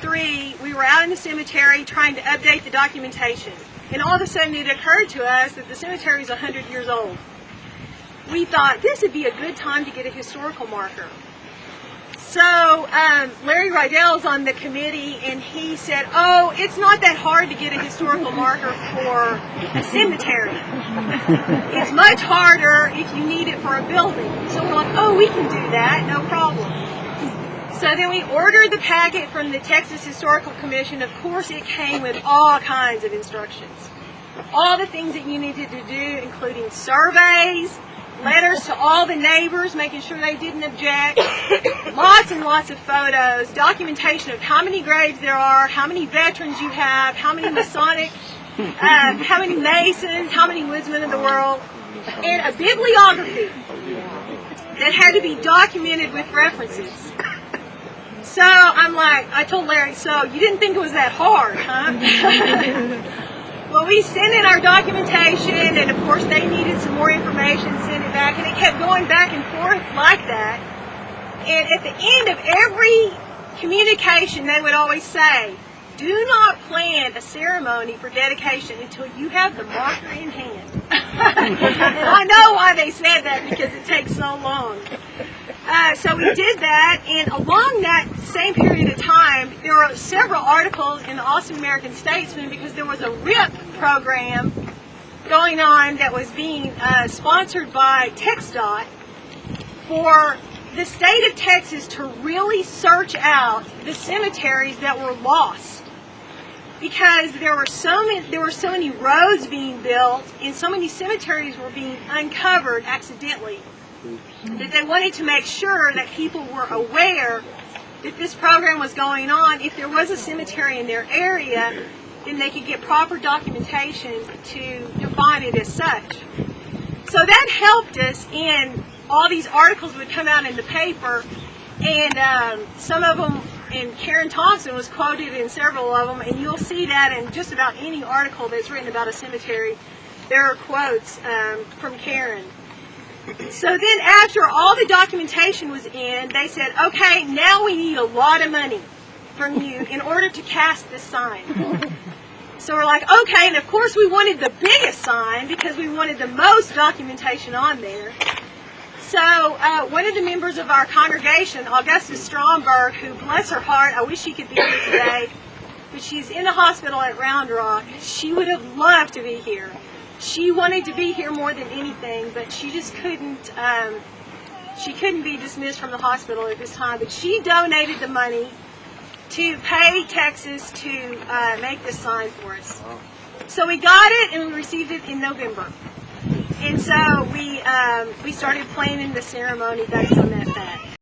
We were out in the cemetery trying to update the documentation, and all of a sudden it occurred to us that the cemetery is 100 years old. We thought this would be a good time to get a historical marker. So Larry Rydell's on the committee, and he said, oh, it's not that hard to get a historical marker for a cemetery. It's much harder if you need it for a building. So we're like, oh, we can do that, no problem. So then we ordered the packet from the Texas Historical Commission. Of course, it came with all kinds of instructions. All the things that you needed to do, including surveys, letters to all the neighbors, making sure they didn't object, lots and lots of photos, documentation of how many graves there are, how many veterans you have, how many Masonic, how many Masons, how many woodsmen of the world, and a bibliography that had to be documented with references. So I'm like, I told Larry, so you didn't think it was that hard, huh? Well, we sent in our documentation, and of course they needed some more information, sent it back, and it kept going back and forth like that. And at the end of every communication, they would always say, do not plan a ceremony for dedication until you have the marker in hand. And I know why they said that, because it takes so long. So we did that, and along that same period of time, there were several articles in the Austin American Statesman, because there was a RIP program going on that was being sponsored by TxDOT for the state of Texas to really search out the cemeteries that were lost, because there were so many roads being built and so many cemeteries were being uncovered accidentally, that they wanted to make sure that people were aware that this program was going on. If there was a cemetery in their area, then they could get proper documentation to define it as such. So that helped us, and all these articles would come out in the paper, and some of them, and Karen Thompson was quoted in several of them, and you'll see that in just about any article that's written about a cemetery, there are quotes from Karen. So then after all the documentation was in, they said, okay, now we need a lot of money from you in order to cast this sign. So we're like, okay, and of course we wanted the biggest sign because we wanted the most documentation on there. So one of the members of our congregation, Augusta Stromberg, who, bless her heart, I wish she could be here today, but she's in the hospital at Round Rock. She would have loved to be here. She wanted to be here more than anything, but she just couldn't. She couldn't be dismissed from the hospital at this time. But she donated the money to pay Texas to make this sign for us. So we got it, and we received it in November. And so we started planning the ceremony based on that fact.